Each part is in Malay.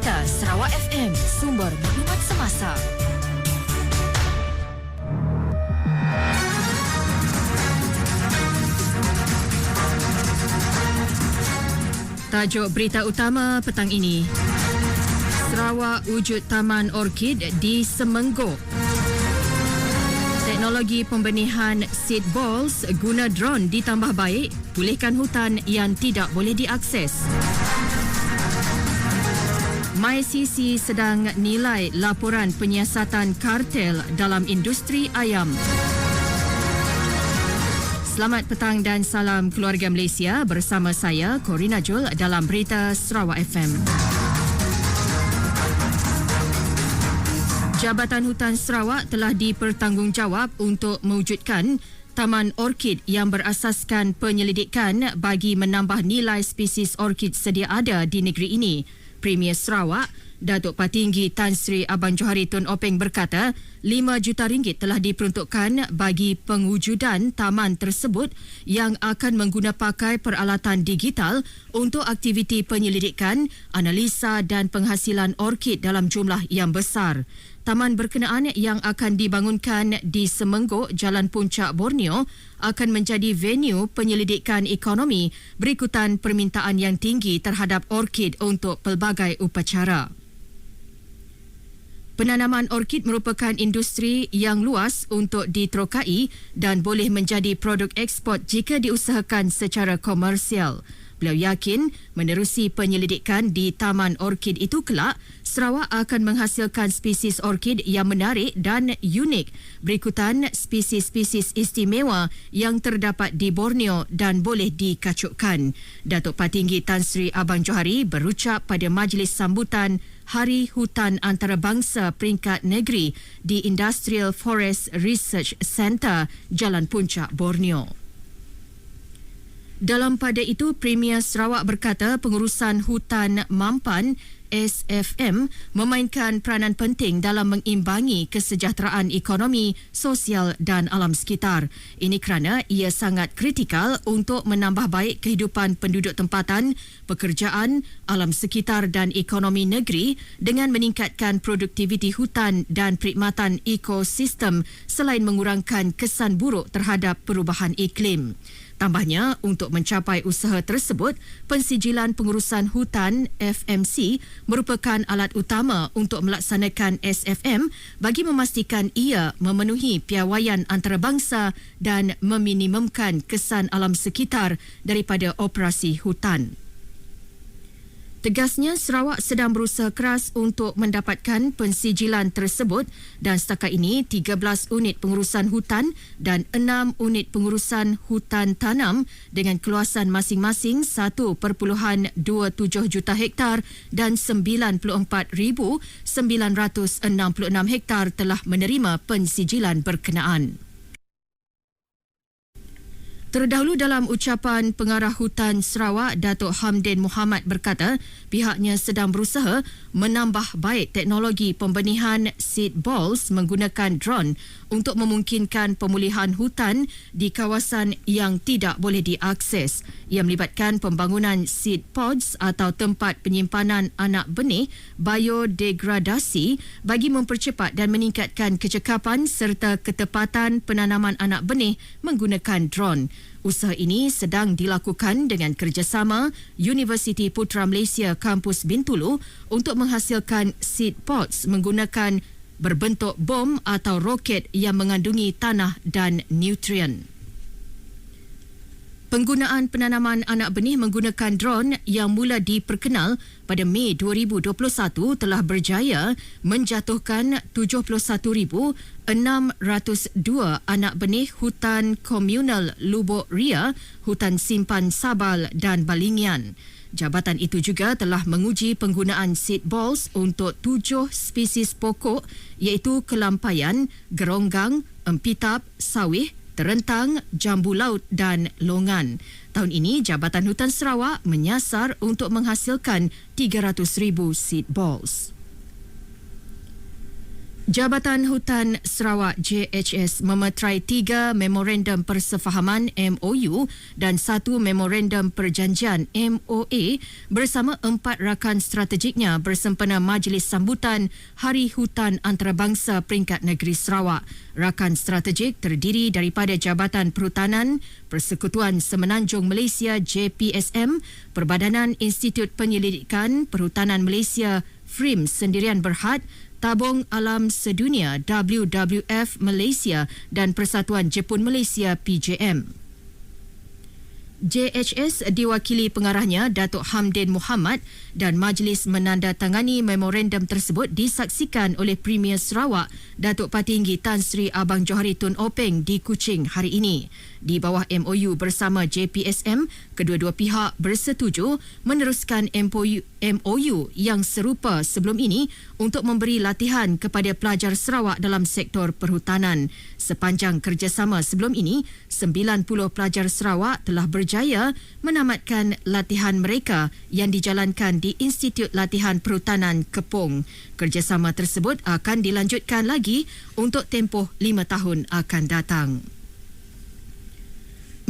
Berita Sarawak FM, sumber maklumat semasa. Tajuk berita utama petang ini. Sarawak wujud Taman Orkid di Semenggok. Teknologi pembenihan seed balls guna drone ditambah baik, pulihkan hutan yang tidak boleh diakses. MyCC sedang nilai laporan penyiasatan kartel dalam industri ayam. Selamat petang dan salam keluarga Malaysia, bersama saya Corina Jul dalam Berita Sarawak FM. Jabatan Hutan Sarawak telah dipertanggungjawab untuk mewujudkan Taman Orkid yang berasaskan penyelidikan bagi menambah nilai spesies orkid sedia ada di negeri ini. Premier Sarawak, Datuk Patinggi Tan Sri Abang Johari Tun Openg berkata, RM5 juta telah diperuntukkan bagi pengujudan taman tersebut yang akan mengguna pakai peralatan digital untuk aktiviti penyelidikan, analisa dan penghasilan orkid dalam jumlah yang besar. Taman berkenaan yang akan dibangunkan di Semenggok, Jalan Puncak, Borneo akan menjadi venue penyelidikan ekonomi berikutan permintaan yang tinggi terhadap orkid untuk pelbagai upacara. Penanaman orkid merupakan industri yang luas untuk diterokai dan boleh menjadi produk ekspor jika diusahakan secara komersial. Beliau yakin menerusi penyelidikan di Taman Orkid itu kelak, Sarawak akan menghasilkan spesies orkid yang menarik dan unik berikutan spesies-spesies istimewa yang terdapat di Borneo dan boleh dikacukkan. Datuk Patinggi Tan Sri Abang Johari berucap pada majlis sambutan Hari Hutan Antarabangsa peringkat negeri di Industrial Forest Research Centre, Jalan Puncak, Borneo. Dalam pada itu, Premier Sarawak berkata pengurusan hutan Mampan SFM memainkan peranan penting dalam mengimbangi kesejahteraan ekonomi, sosial dan alam sekitar. Ini kerana ia sangat kritikal untuk menambah baik kehidupan penduduk tempatan, pekerjaan, alam sekitar dan ekonomi negeri dengan meningkatkan produktiviti hutan dan perkhidmatan ekosistem selain mengurangkan kesan buruk terhadap perubahan iklim. Tambahnya, untuk mencapai usaha tersebut, pensijilan pengurusan hutan FMC merupakan alat utama untuk melaksanakan SFM bagi memastikan ia memenuhi piawaian antarabangsa dan meminimumkan kesan alam sekitar daripada operasi hutan. Tegasnya, Sarawak sedang berusaha keras untuk mendapatkan pensijilan tersebut dan setakat ini 13 unit pengurusan hutan dan 6 unit pengurusan hutan tanam dengan keluasan masing-masing 1.27 juta hektar dan 94,966 hektar telah menerima pensijilan berkenaan. Terdahulu dalam ucapan Pengarah Hutan Sarawak, Datuk Hamdin Muhammad berkata pihaknya sedang berusaha menambah baik teknologi pembenihan seed balls menggunakan drone untuk memungkinkan pemulihan hutan di kawasan yang tidak boleh diakses. Ia melibatkan pembangunan seed pods atau tempat penyimpanan anak benih biodegradasi bagi mempercepat dan meningkatkan kecekapan serta ketepatan penanaman anak benih menggunakan drone. Usaha ini sedang dilakukan dengan kerjasama Universiti Putra Malaysia Kampus Bintulu untuk menghasilkan seed pods menggunakan berbentuk bom atau roket yang mengandungi tanah dan nutrien. Penggunaan penanaman anak benih menggunakan drone yang mula diperkenal pada Mei 2021 telah berjaya menjatuhkan 71,602 anak benih hutan komunal Lubuk Ria, hutan simpan Sabal dan Balingian. Jabatan itu juga telah menguji penggunaan seed balls untuk 7 spesies pokok iaitu kelampayan, geronggang, empitap, sawih, terentang, jambu laut dan longan. Tahun ini, Jabatan Hutan Sarawak menyasar untuk menghasilkan 300,000 seed balls. Jabatan Hutan Sarawak JHS memeterai 3 memorandum persefahaman MOU dan 1 memorandum perjanjian MOA bersama 4 rakan strategiknya bersempena Majlis Sambutan Hari Hutan Antarabangsa Peringkat Negeri Sarawak. Rakan strategik terdiri daripada Jabatan Perhutanan, Persekutuan Semenanjung Malaysia JPSM, Perbadanan Institut Penyelidikan Perhutanan Malaysia FRIM Sendirian Berhad, Tabung Alam Sedunia WWF Malaysia dan Persatuan Jepun Malaysia PJM. JHS diwakili pengarahnya Datuk Hamdin Mohamad dan majlis menandatangani memorandum tersebut disaksikan oleh Premier Sarawak Datuk Patinggi Tan Sri Abang Johari Tun Openg di Kuching hari ini. Di bawah MOU bersama JPSM, kedua-dua pihak bersetuju meneruskan MOU yang serupa sebelum ini untuk memberi latihan kepada pelajar Sarawak dalam sektor perhutanan. Sepanjang kerjasama sebelum ini, 90 pelajar Sarawak telah berjaya menamatkan latihan mereka yang dijalankan di Institut Latihan Perhutanan Kepong. Kerjasama tersebut akan dilanjutkan lagi untuk tempoh 5 tahun akan datang.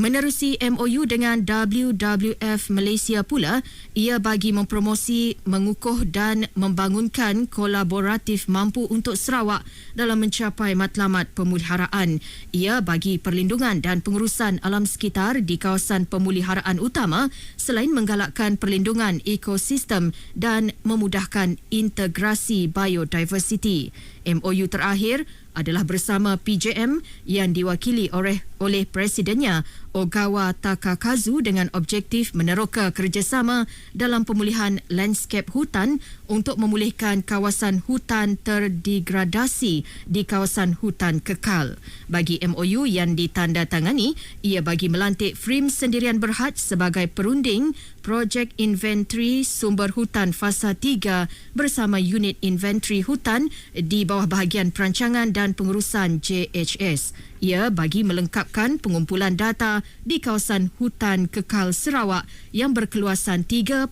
Menerusi MOU dengan WWF Malaysia pula, ia bagi mempromosi, mengukuh dan membangunkan kolaboratif mampu untuk Sarawak dalam mencapai matlamat pemuliharaan. Ia bagi perlindungan dan pengurusan alam sekitar di kawasan pemuliharaan utama selain menggalakkan perlindungan ekosistem dan memudahkan integrasi biodiversiti. MOU terakhir adalah bersama PJM yang diwakili oleh Presidennya Ogawa Takakazu dengan objektif meneroka kerjasama dalam pemulihan landscape hutan untuk memulihkan kawasan hutan terdegradasi di kawasan hutan kekal. Bagi MOU yang ditandatangani, ia bagi melantik FRIM Sendirian Berhad sebagai perunding Projek Inventory Sumber Hutan Fasa 3 bersama Unit Inventory Hutan di bawah bahagian perancangan dan pengurusan JHS. Ia bagi melengkapkan pengumpulan data di kawasan hutan kekal Sarawak yang berkeluasan 3.9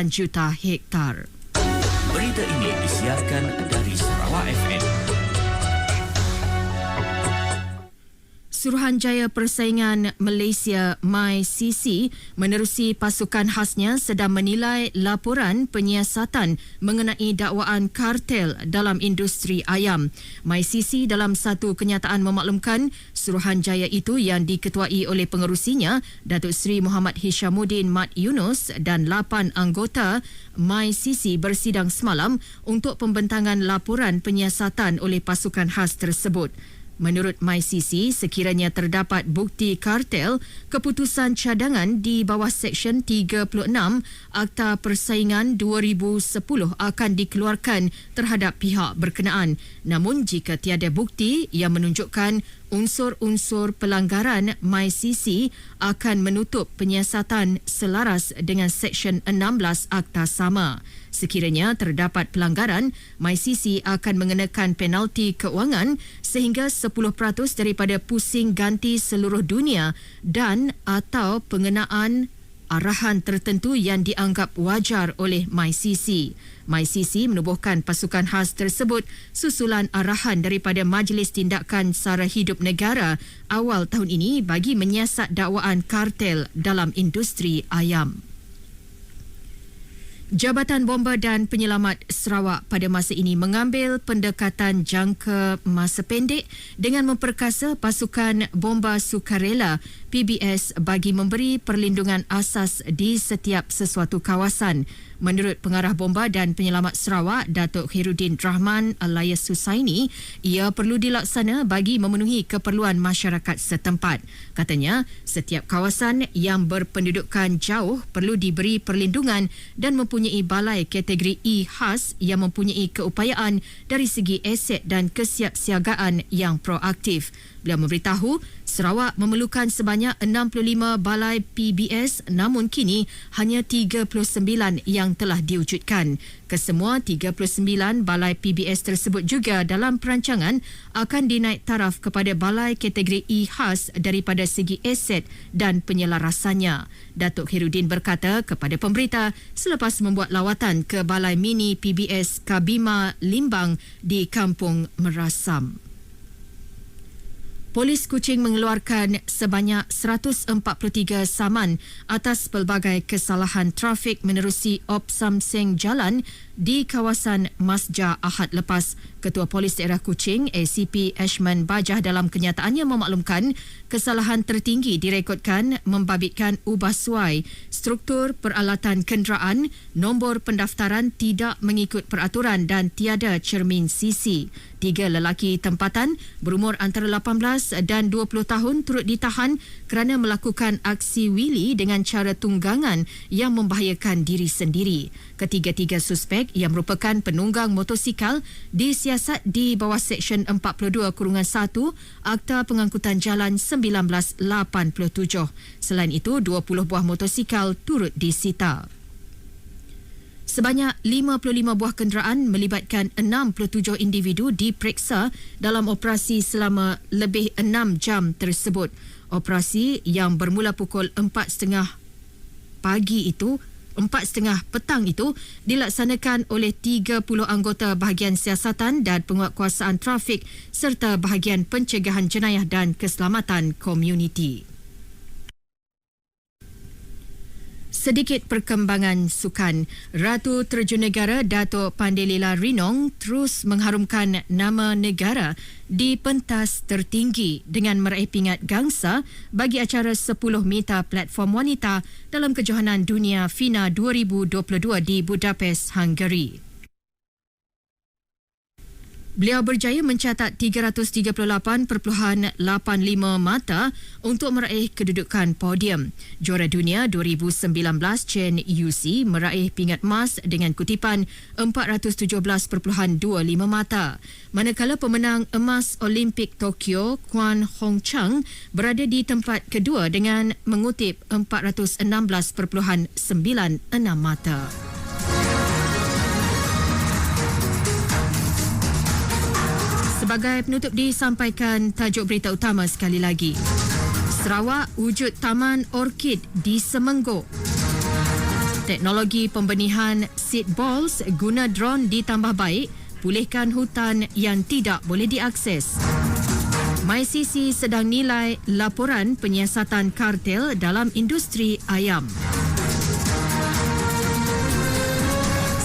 juta hektar. Berita ini disiarkan dari Sarawak FM. Suruhanjaya Persaingan Malaysia MyCC menerusi pasukan khasnya sedang menilai laporan penyiasatan mengenai dakwaan kartel dalam industri ayam. MyCC dalam satu kenyataan memaklumkan Suruhanjaya itu yang diketuai oleh pengerusinya Datuk Seri Muhammad Hishamuddin Mat Yunus dan 8 anggota MyCC bersidang semalam untuk pembentangan laporan penyiasatan oleh pasukan khas tersebut. Menurut MyCC, sekiranya terdapat bukti kartel, keputusan cadangan di bawah Seksyen 36 Akta Persaingan 2010 akan dikeluarkan terhadap pihak berkenaan. Namun jika tiada bukti yang menunjukkan unsur-unsur pelanggaran, MyCC akan menutup penyiasatan selaras dengan Seksyen 16 Akta sama. Sekiranya terdapat pelanggaran, MyCC akan mengenakan penalti keuangan sehingga 10% daripada pusing ganti seluruh dunia dan atau pengenaan arahan tertentu yang dianggap wajar oleh MyCC. MyCC menubuhkan pasukan khas tersebut susulan arahan daripada Majlis Tindakan Sara Hidup Negara awal tahun ini bagi menyiasat dakwaan kartel dalam industri ayam. Jabatan Bomba dan Penyelamat Sarawak pada masa ini mengambil pendekatan jangka masa pendek dengan memperkasa pasukan bomba sukarela PBS bagi memberi perlindungan asas di setiap sesuatu kawasan. Menurut Pengarah Bomba dan Penyelamat Sarawak, Datuk Khairuddin Rahman Alayas Husaini, ia perlu dilaksana bagi memenuhi keperluan masyarakat setempat. Katanya, setiap kawasan yang berpendudukan jauh perlu diberi perlindungan dan mempunyai balai kategori E khas yang mempunyai keupayaan dari segi aset dan kesiapsiagaan yang proaktif. Beliau memberitahu Sarawak memerlukan sebanyak 65 balai PBS, namun kini hanya 39 yang telah diwujudkan. Kesemua 39 balai PBS tersebut juga dalam perancangan akan dinaik taraf kepada balai kategori E khas daripada segi aset dan penyelarasannya. Datuk Khairuddin berkata kepada pemberita selepas membuat lawatan ke balai mini PBS Kabima Limbang di Kampung Merasam. Polis Kuching mengeluarkan sebanyak 143 saman atas pelbagai kesalahan trafik menerusi obsamseng jalan di kawasan Masjah Ahad lepas. Ketua Polis Daerah Kuching, ACP Ashman Bajah dalam kenyataannya memaklumkan kesalahan tertinggi direkodkan membabitkan ubah suai struktur peralatan kenderaan, nombor pendaftaran tidak mengikut peraturan dan tiada cermin sisi. 3 lelaki tempatan berumur antara 18 dan 20 tahun turut ditahan kerana melakukan aksi wili dengan cara tunggangan yang membahayakan diri sendiri. Ketiga-tiga suspek yang merupakan penunggang motosikal disiasat di bawah Seksyen 42-1 Akta Pengangkutan Jalan 1987. Selain itu, 20 buah motosikal turut disita. Sebanyak 55 buah kenderaan melibatkan 67 individu diperiksa dalam operasi selama lebih 6 jam tersebut. Operasi yang bermula pukul 4.30 petang itu dilaksanakan oleh 30 anggota bahagian siasatan dan penguatkuasaan trafik serta bahagian pencegahan jenayah dan keselamatan komuniti. Sedikit perkembangan sukan. Ratu Terjun Negara Datuk Pandelila Rinong terus mengharumkan nama negara di pentas tertinggi dengan meraih pingat gangsa bagi acara 10 meter platform wanita dalam kejohanan dunia FINA 2022 di Budapest, Hungary. Beliau berjaya mencatat 338.85 mata untuk meraih kedudukan podium. Juara dunia 2019 Chen Yusi meraih pingat emas dengan kutipan 417.25 mata. Manakala pemenang emas Olimpik Tokyo Kwan Hong Chang berada di tempat kedua dengan mengutip 416.96 mata. Sebagai penutup disampaikan tajuk berita utama sekali lagi. Sarawak wujud Taman Orkid di Semenggok. Teknologi pembenihan seed balls guna drone ditambah baik, pulihkan hutan yang tidak boleh diakses. MyCC sedang nilai laporan penyiasatan kartel dalam industri ayam.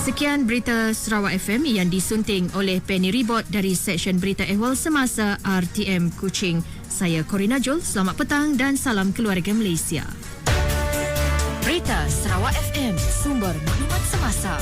Sekian berita Sarawak FM yang disunting oleh Penny Ribot dari Seksyen Berita Ehwal Semasa RTM Kuching. Saya Corina Jol, selamat petang dan salam keluarga Malaysia. Berita Sarawak FM, sumber maklumat semasa.